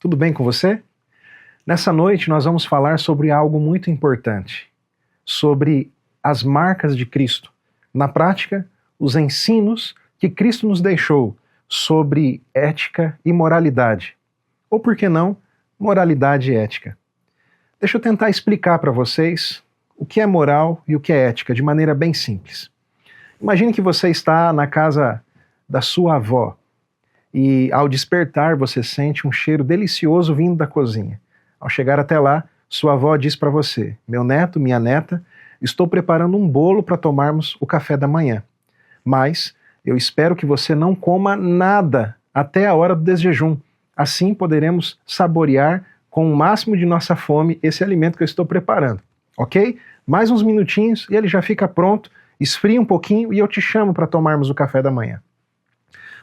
tudo bem com você? Nessa noite nós vamos falar sobre algo muito importante, sobre as marcas de Cristo. Na prática, os ensinos que Cristo nos deixou sobre ética e moralidade. Ou por que não, moralidade e ética. Deixa eu tentar explicar para vocês o que é moral e o que é ética, de maneira bem simples. Imagine que você está na casa da sua avó e ao despertar você sente um cheiro delicioso vindo da cozinha. Ao chegar até lá, sua avó diz para você: meu neto, minha neta, estou preparando um bolo para tomarmos o café da manhã. Mas eu espero que você não coma nada até a hora do desjejum. Assim poderemos saborear com o máximo de nossa fome esse alimento que eu estou preparando. Ok? Mais uns minutinhos e ele já fica pronto, esfria um pouquinho e eu te chamo para tomarmos o café da manhã.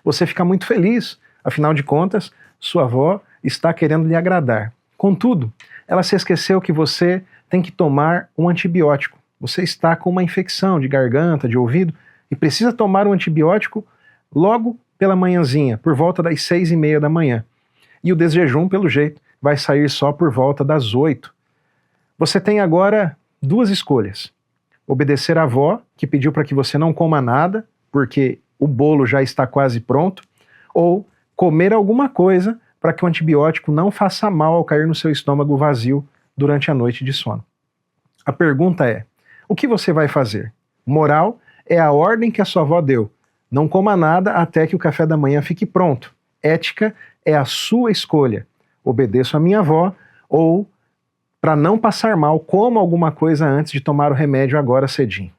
Você fica muito feliz, afinal de contas, sua avó está querendo lhe agradar. Contudo, ela se esqueceu que você tem que tomar um antibiótico. Você está com uma infecção de garganta, de ouvido, e precisa tomar um antibiótico logo pela manhãzinha, por volta das 6:30 da manhã. E o desjejum, pelo jeito, vai sair só por volta das 8. Você tem agora duas escolhas. Obedecer à avó, que pediu para que você não coma nada, porque o bolo já está quase pronto, ou comer alguma coisa para que o antibiótico não faça mal ao cair no seu estômago vazio durante a noite de sono. A pergunta é: o que você vai fazer? Moral é a ordem que a sua avó deu. Não coma nada até que o café da manhã fique pronto. Ética é a sua escolha. Obedeço a minha avó ou, para não passar mal, coma alguma coisa antes de tomar o remédio agora cedinho.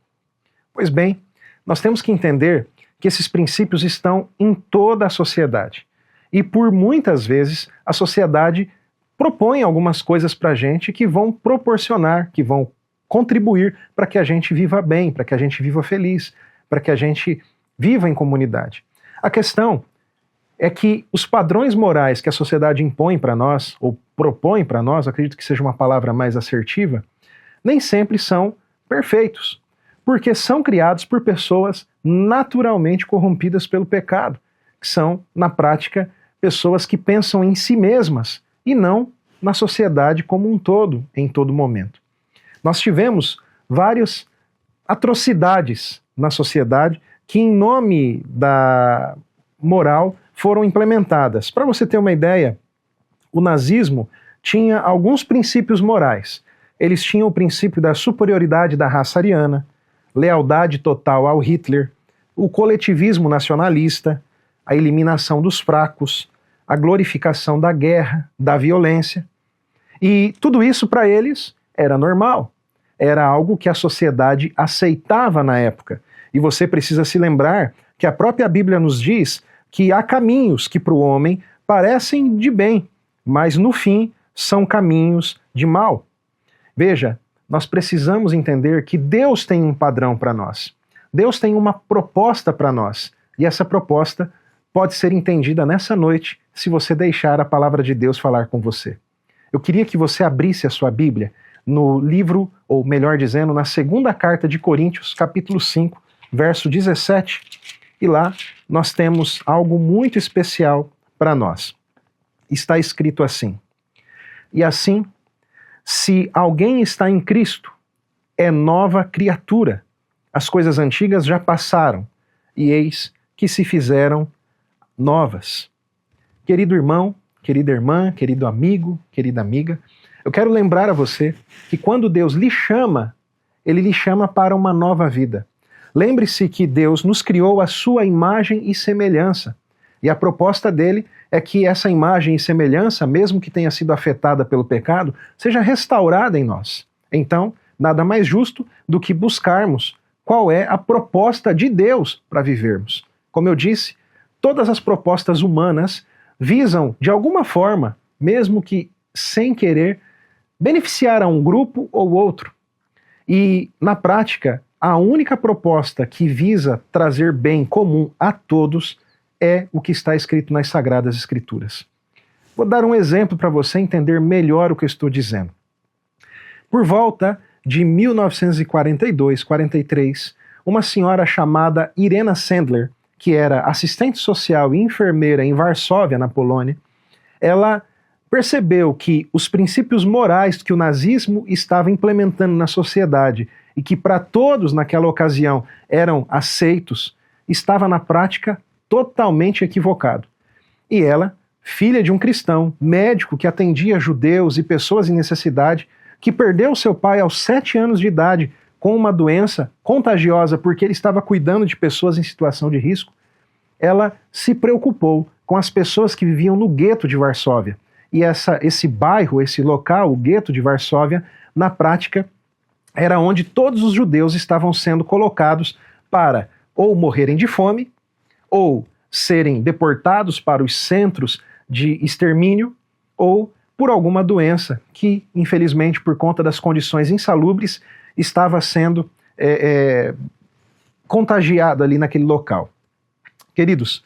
Pois bem, nós temos que entender que esses princípios estão em toda a sociedade. E por muitas vezes a sociedade propõe algumas coisas para a gente que vão proporcionar, que vão contribuir para que a gente viva bem, para que a gente viva feliz, para que a gente viva em comunidade. A questão é que os padrões morais que a sociedade impõe para nós, ou propõe para nós, acredito que seja uma palavra mais assertiva, nem sempre são perfeitos, porque são criados por pessoas naturalmente corrompidas pelo pecado, que são, na prática, pessoas que pensam em si mesmas e não na sociedade como um todo, em todo momento. Nós tivemos várias atrocidades na sociedade que, em nome da moral, foram implementadas. Para você ter uma ideia, o nazismo tinha alguns princípios morais. Eles tinham o princípio da superioridade da raça ariana, lealdade total ao Hitler, o coletivismo nacionalista, a eliminação dos fracos, a glorificação da guerra, da violência. E tudo isso para eles era normal. Era algo que a sociedade aceitava na época. E você precisa se lembrar que a própria Bíblia nos diz que há caminhos que para o homem parecem de bem, mas no fim são caminhos de mal. Veja, nós precisamos entender que Deus tem um padrão para nós. Deus tem uma proposta para nós. E essa proposta pode ser entendida nessa noite se você deixar a palavra de Deus falar com você. Eu queria que você abrisse a sua Bíblia no livro, ou melhor dizendo, na segunda carta de Coríntios, capítulo 5, verso 17. E lá nós temos algo muito especial para nós. Está escrito assim: e assim, se alguém está em Cristo, é nova criatura. As coisas antigas já passaram, e eis que se fizeram novas. Querido irmão, querida irmã, querido amigo, querida amiga, eu quero lembrar a você que quando Deus lhe chama, Ele lhe chama para uma nova vida. Lembre-se que Deus nos criou à sua imagem e semelhança. E a proposta dele é que essa imagem e semelhança, mesmo que tenha sido afetada pelo pecado, seja restaurada em nós. Então, nada mais justo do que buscarmos qual é a proposta de Deus para vivermos. Como eu disse, todas as propostas humanas visam, de alguma forma, mesmo que sem querer, beneficiar a um grupo ou outro. E, na prática, a única proposta que visa trazer bem comum a todos é o que está escrito nas Sagradas Escrituras. Vou dar um exemplo para você entender melhor o que eu estou dizendo. Por volta de 1942-43, uma senhora chamada Irena Sendler, que era assistente social e enfermeira em Varsóvia, na Polônia, ela percebeu que os princípios morais que o nazismo estava implementando na sociedade e que para todos naquela ocasião eram aceitos, estava na prática totalmente equivocado. E ela, filha de um cristão, médico que atendia judeus e pessoas em necessidade, que perdeu seu pai aos 7 anos de idade com uma doença contagiosa porque ele estava cuidando de pessoas em situação de risco, ela se preocupou com as pessoas que viviam no gueto de Varsóvia. E esse bairro, esse local, o gueto de Varsóvia, na prática, era onde todos os judeus estavam sendo colocados para ou morrerem de fome, ou serem deportados para os centros de extermínio, ou por alguma doença que, infelizmente, por conta das condições insalubres, estava sendo contagiada ali naquele local. Queridos,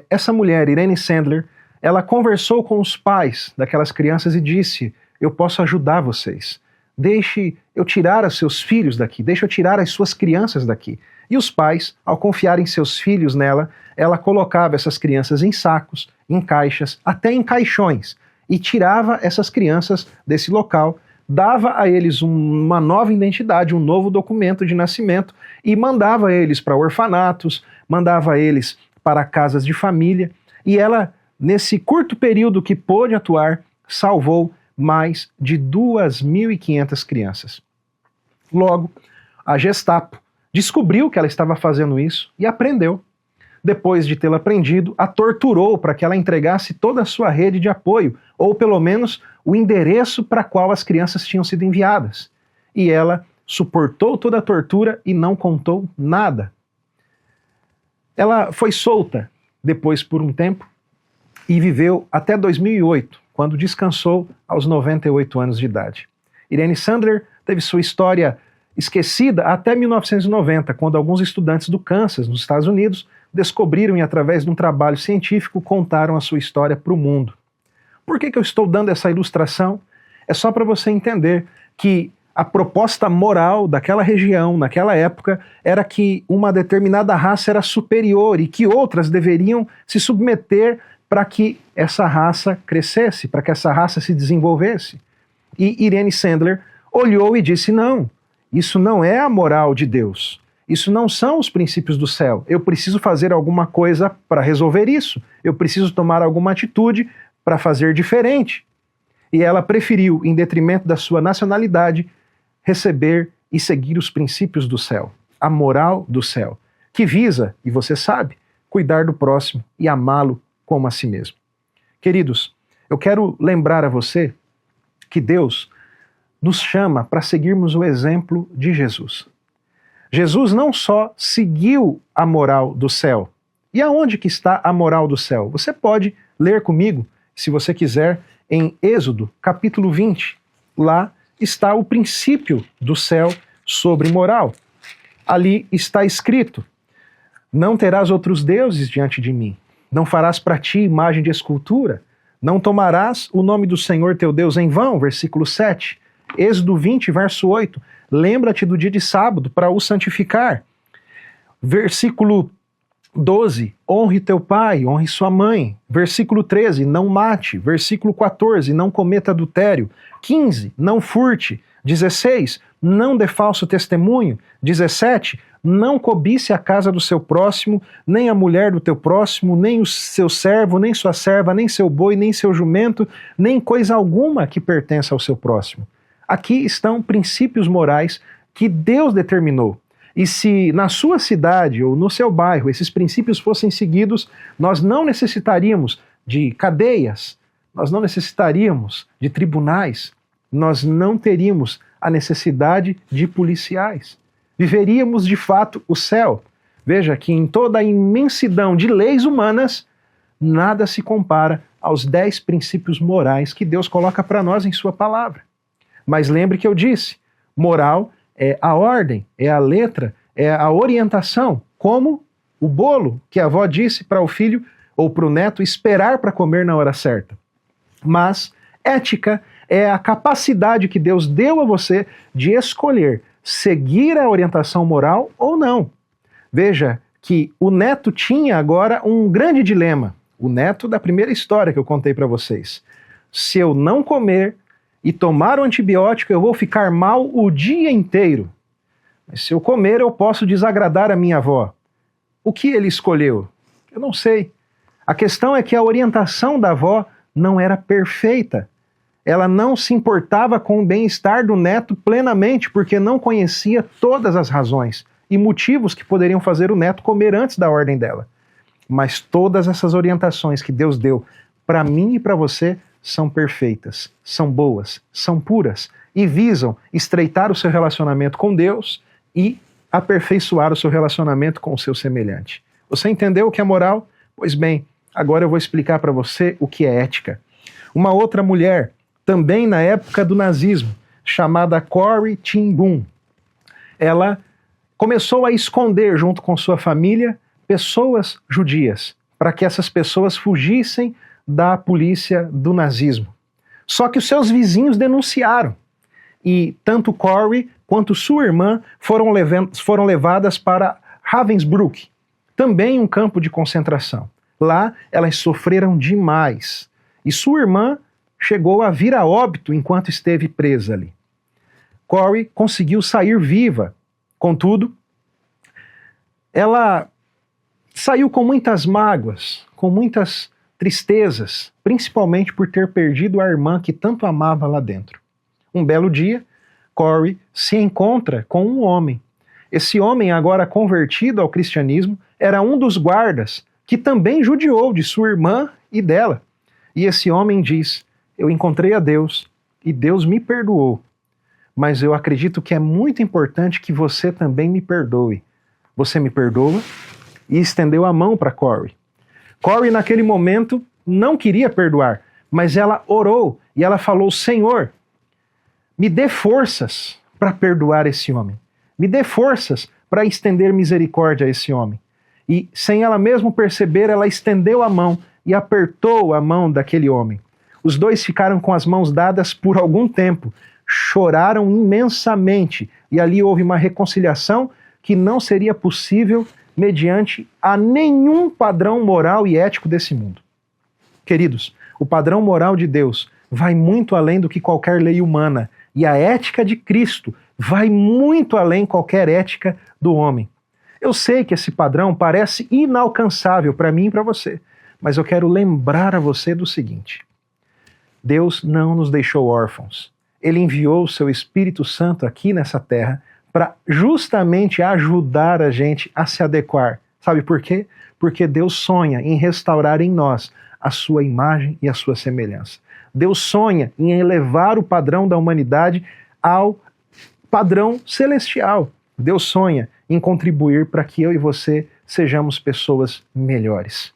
essa mulher, Irene Sandler, ela conversou com os pais daquelas crianças e disse: eu posso ajudar vocês. Deixe eu tirar os seus filhos daqui, deixe eu tirar as suas crianças daqui. E os pais, ao confiarem seus filhos nela, ela colocava essas crianças em sacos, em caixas, até em caixões, e tirava essas crianças desse local, dava a eles uma nova identidade, um novo documento de nascimento e mandava eles para orfanatos, mandava eles para casas de família, e ela, nesse curto período que pôde atuar, salvou mais de 2.500 crianças. Logo, a Gestapo descobriu que ela estava fazendo isso e aprendeu. Depois de tê-la prendido, a torturou para que ela entregasse toda a sua rede de apoio, ou pelo menos o endereço para qual as crianças tinham sido enviadas. E ela suportou toda a tortura e não contou nada. Ela foi solta depois por um tempo e viveu até 2008, quando descansou aos 98 anos de idade. Irene Sandler teve sua história esquecida até 1990, quando alguns estudantes do Kansas, nos Estados Unidos, descobriram e, através de um trabalho científico, contaram a sua história para o mundo. Por que eu estou dando essa ilustração? É só para você entender que a proposta moral daquela região, naquela época, era que uma determinada raça era superior e que outras deveriam se submeter para que essa raça crescesse, para que essa raça se desenvolvesse. E Irene Sandler olhou e disse: não, isso não é a moral de Deus. Isso não são os princípios do céu. Eu preciso fazer alguma coisa para resolver isso. Eu preciso tomar alguma atitude para fazer diferente. E ela preferiu, em detrimento da sua nacionalidade, receber e seguir os princípios do céu, a moral do céu, que visa, e você sabe, cuidar do próximo e amá-lo como a si mesmo. Queridos, eu quero lembrar a você que Deus nos chama para seguirmos o exemplo de Jesus. Jesus não só seguiu a moral do céu. E aonde que está a moral do céu? Você pode ler comigo, se você quiser, em Êxodo, capítulo 20. Lá está o princípio do céu sobre moral. Ali está escrito: não terás outros deuses diante de mim. Não farás para ti imagem de escultura. Não tomarás o nome do Senhor teu Deus em vão. Versículo 7. Êxodo 20, verso 8. Lembra-te do dia de sábado para o santificar. Versículo 12. Honre teu pai, honre sua mãe. Versículo 13. Não mate. Versículo 14. Não cometa adultério. 15. Não furte. 16. Não dê falso testemunho. 17. Não cobice a casa do seu próximo, nem a mulher do teu próximo, nem o seu servo, nem sua serva, nem seu boi, nem seu jumento, nem coisa alguma que pertença ao seu próximo. Aqui estão princípios morais que Deus determinou. E se na sua cidade ou no seu bairro esses princípios fossem seguidos, nós não necessitaríamos de cadeias, nós não necessitaríamos de tribunais, nós não teríamos a necessidade de policiais. Viveríamos de fato o céu. Veja que em toda a imensidão de leis humanas, nada se compara aos 10 princípios morais que Deus coloca para nós em sua palavra. Mas lembre que eu disse, moral é a ordem, é a letra, é a orientação, como o bolo que a avó disse para o filho ou para o neto esperar para comer na hora certa. Mas ética é a capacidade que Deus deu a você de escolher seguir a orientação moral ou não. Veja que o neto tinha agora um grande dilema, o neto da primeira história que eu contei para vocês. se eu não comer e tomar o antibiótico, eu vou ficar mal o dia inteiro. Mas se eu comer, eu posso desagradar a minha avó. O que ele escolheu? Eu não sei. A questão é que a orientação da avó não era perfeita. Ela não se importava com o bem-estar do neto plenamente, porque não conhecia todas as razões e motivos que poderiam fazer o neto comer antes da ordem dela. Mas todas essas orientações que Deus deu para mim e para você são perfeitas, são boas, são puras e visam estreitar o seu relacionamento com Deus e aperfeiçoar o seu relacionamento com o seu semelhante. Você entendeu o que é moral? Pois bem, agora eu vou explicar para você o que é ética. Uma outra mulher, também na época do nazismo, chamada Corrie ten Boom, ela começou a esconder junto com sua família pessoas judias, para que essas pessoas fugissem da polícia do nazismo. Só que os seus vizinhos denunciaram, e tanto Corrie quanto sua irmã foram levadas para Ravensbrück, também um campo de concentração. Lá elas sofreram demais, e sua irmã chegou a vir a óbito enquanto esteve presa ali. Corrie conseguiu sair viva, contudo, ela saiu com muitas mágoas, com muitas tristezas, principalmente por ter perdido a irmã que tanto amava lá dentro. Um belo dia, Corrie se encontra com um homem. Esse homem, agora convertido ao cristianismo, era um dos guardas que também judiou de sua irmã e dela. E esse homem diz: eu encontrei a Deus e Deus me perdoou, mas eu acredito que é muito importante que você também me perdoe. Você me perdoa? E estendeu a mão para Corrie. Corrie, naquele momento, não queria perdoar, mas ela orou e ela falou: Senhor, me dê forças para perdoar esse homem. Me dê forças para estender misericórdia a esse homem. E, sem ela mesmo perceber, ela estendeu a mão e apertou a mão daquele homem. Os dois ficaram com as mãos dadas por algum tempo, choraram imensamente, e ali houve uma reconciliação que não seria possível mediante a nenhum padrão moral e ético desse mundo. Queridos, o padrão moral de Deus vai muito além do que qualquer lei humana, e a ética de Cristo vai muito além qualquer ética do homem. Eu sei que esse padrão parece inalcançável para mim e para você, mas eu quero lembrar a você do seguinte: Deus não nos deixou órfãos. Ele enviou o seu Espírito Santo aqui nessa terra para justamente ajudar a gente a se adequar. Sabe por quê? Porque Deus sonha em restaurar em nós a sua imagem e a sua semelhança. Deus sonha em elevar o padrão da humanidade ao padrão celestial. Deus sonha em contribuir para que eu e você sejamos pessoas melhores.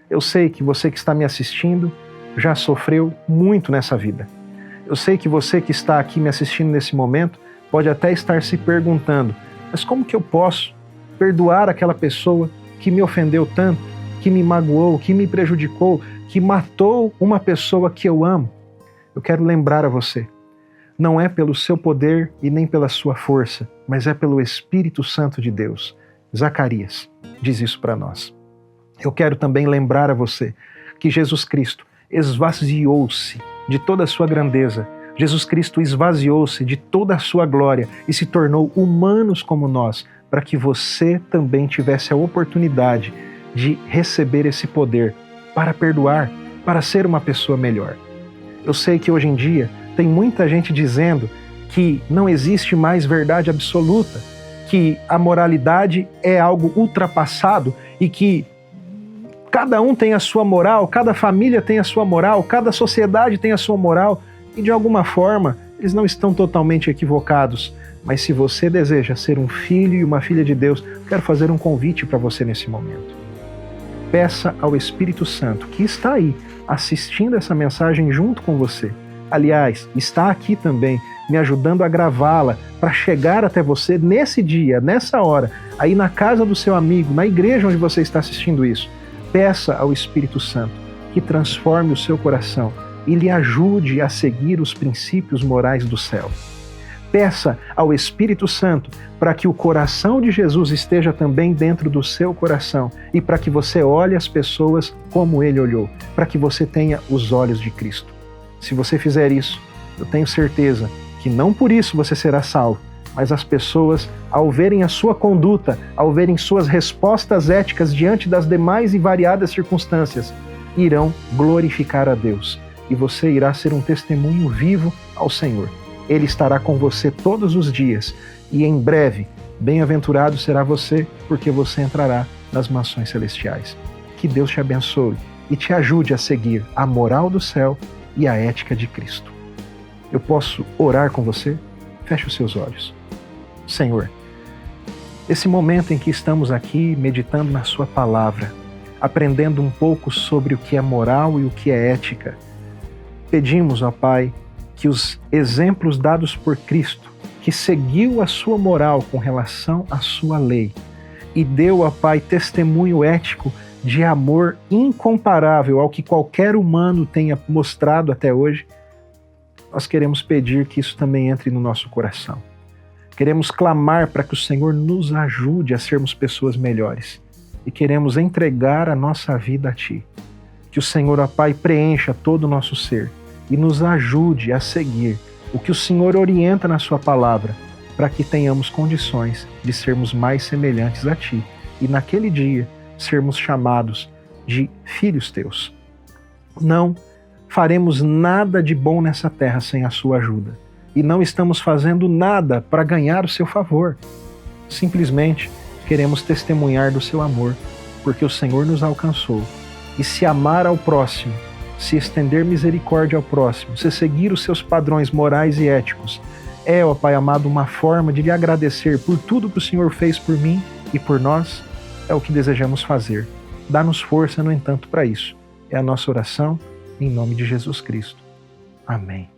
Eu sei que você que está me assistindo já sofreu muito nessa vida. Eu sei que você que está aqui me assistindo nesse momento pode até estar se perguntando: mas como que eu posso perdoar aquela pessoa que me ofendeu tanto, que me magoou, que me prejudicou, que matou uma pessoa que eu amo? Eu quero lembrar a você: não é pelo seu poder e nem pela sua força, mas é pelo Espírito Santo de Deus. Zacarias diz isso para nós. Eu quero também lembrar a você que Jesus Cristo esvaziou-se de toda a sua grandeza. Jesus Cristo esvaziou-se de toda a sua glória e se tornou humanos como nós, para que você também tivesse a oportunidade de receber esse poder para perdoar, para ser uma pessoa melhor. Eu sei que hoje em dia tem muita gente dizendo que não existe mais verdade absoluta, que a moralidade é algo ultrapassado e que cada um tem a sua moral, cada família tem a sua moral, cada sociedade tem a sua moral, e de alguma forma eles não estão totalmente equivocados. Mas se você deseja ser um filho e uma filha de Deus, eu quero fazer um convite para você nesse momento. Peça ao Espírito Santo, que está aí assistindo essa mensagem junto com você. Aliás, está aqui também me ajudando a gravá-la para chegar até você nesse dia, nessa hora, aí na casa do seu amigo, na igreja onde você está assistindo isso. Peça ao Espírito Santo que transforme o seu coração e lhe ajude a seguir os princípios morais do céu. Peça ao Espírito Santo para que o coração de Jesus esteja também dentro do seu coração e para que você olhe as pessoas como ele olhou, para que você tenha os olhos de Cristo. Se você fizer isso, eu tenho certeza que não por isso você será salvo, mas as pessoas, ao verem a sua conduta, ao verem suas respostas éticas diante das demais e variadas circunstâncias, irão glorificar a Deus. E você irá ser um testemunho vivo ao Senhor. Ele estará com você todos os dias. E em breve, bem-aventurado será você, porque você entrará nas mansões celestiais. Que Deus te abençoe e te ajude a seguir a moral do céu e a ética de Cristo. Eu posso orar com você? Feche os seus olhos. Senhor, esse momento em que estamos aqui meditando na sua palavra, aprendendo um pouco sobre o que é moral e o que é ética, pedimos, ó Pai, que os exemplos dados por Cristo, que seguiu a sua moral com relação à sua lei e deu, ó Pai, testemunho ético de amor incomparável ao que qualquer humano tenha mostrado até hoje, nós queremos pedir que isso também entre no nosso coração. Queremos clamar para que o Senhor nos ajude a sermos pessoas melhores e queremos entregar a nossa vida a Ti. Que o Senhor, ó Pai, preencha todo o nosso ser e nos ajude a seguir o que o Senhor orienta na Sua palavra, para que tenhamos condições de sermos mais semelhantes a Ti e naquele dia sermos chamados de filhos Teus. Não faremos nada de bom nessa terra sem a Sua ajuda e não estamos fazendo nada para ganhar o Seu favor. Simplesmente queremos testemunhar do Seu amor, porque o Senhor nos alcançou. E se amar ao próximo, se estender misericórdia ao próximo, se seguir os Seus padrões morais e éticos, é, ó Pai amado, uma forma de lhe agradecer por tudo que o Senhor fez por mim e por nós, é o que desejamos fazer. Dá-nos força, no entanto, para isso. É a nossa oração, em nome de Jesus Cristo. Amém.